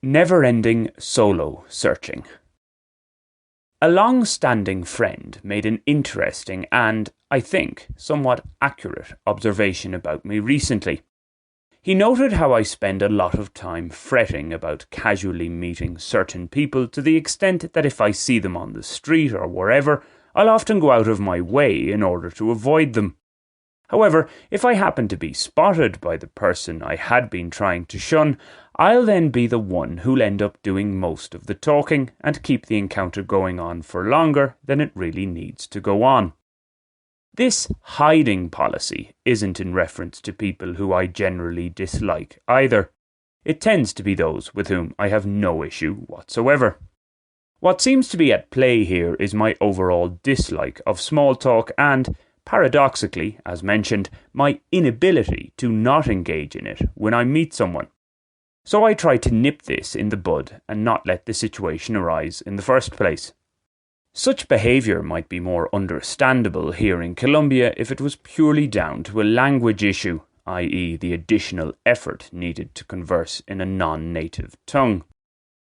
Never-ending solo searching. A long-standing friend made an interesting and, I think, somewhat accurate observation about me recently. He noted how I spend a lot of time fretting about casually meeting certain people to the extent that if I see them on the street or wherever, I'll often go out of my way in order to avoid them. However, if I happen to be spotted by the person I had been trying to shun, I'll then be the one who'll end up doing most of the talking and keep the encounter going on for longer than it really needs to go on. This hiding policy isn't in reference to people who I generally dislike either. It tends to be those with whom I have no issue whatsoever. What seems to be at play here is my overall dislike of small talk and, paradoxically, as mentioned, my inability to not engage in it when I meet someone. So I try to nip this in the bud and not let the situation arise in the first place. Such behaviour might be more understandable here in Colombia if it was purely down to a language issue, i.e. the additional effort needed to converse in a non-native tongue.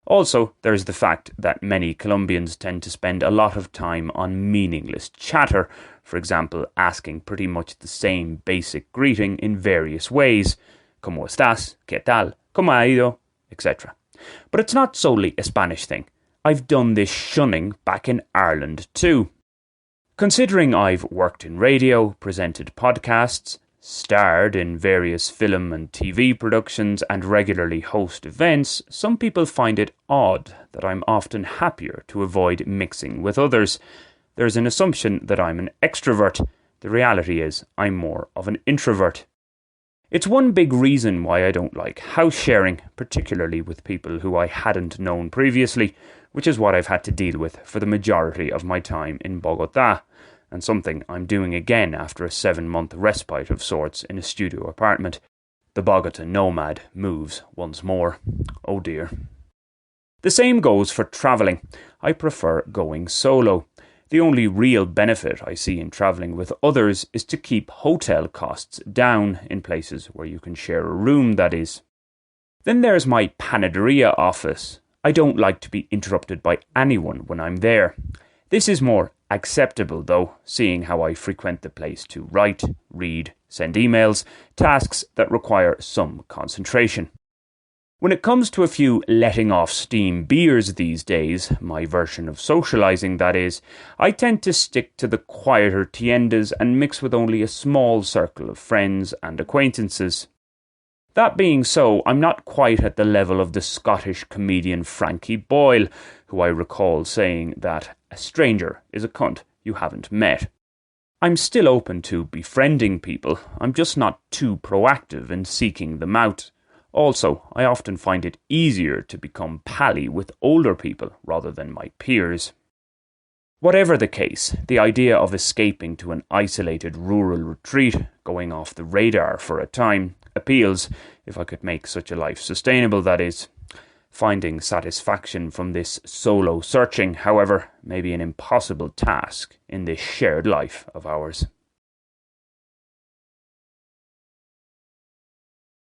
Also, there is the fact that many Colombians tend to spend a lot of time on meaningless chatter, for example, asking pretty much the same basic greeting in various ways. ¿Cómo estás? ¿Qué tal? ¿Cómo ha ido? Etc. But it's not solely a Spanish thing. I've done this shunning back in Ireland too. Considering I've worked in radio, presented podcasts, starred in various film and TV productions and regularly host events, some people find it odd that I'm often happier to avoid mixing with others. There's an assumption that I'm an extrovert. The reality is I'm more of an introvert. It's one big reason why I don't like house sharing, particularly with people who I hadn't known previously, which is what I've had to deal with for the majority of my time in Bogotá, and something I'm doing again after a 7-month respite of sorts in a studio apartment. The Bogota nomad moves once more. Oh dear. The same goes for travelling. I prefer going solo. The only real benefit I see in travelling with others is to keep hotel costs down in places where you can share a room, that is. Then there's my panaderia office. I don't like to be interrupted by anyone when I'm there. This is more acceptable though, seeing how I frequent the place to write, read, send emails, tasks that require some concentration. When it comes to a few letting off steam beers these days, my version of socialising that is, I tend to stick to the quieter tiendas and mix with only a small circle of friends and acquaintances. That being so, I'm not quite at the level of the Scottish comedian Frankie Boyle, who I recall saying that a stranger is a cunt you haven't met. I'm still open to befriending people, I'm just not too proactive in seeking them out. Also, I often find it easier to become pally with older people rather than my peers. Whatever the case, the idea of escaping to an isolated rural retreat, going off the radar for a time, appeals, if I could make such a life sustainable, that is. Finding satisfaction from this solo searching, however, may be an impossible task in this shared life of ours.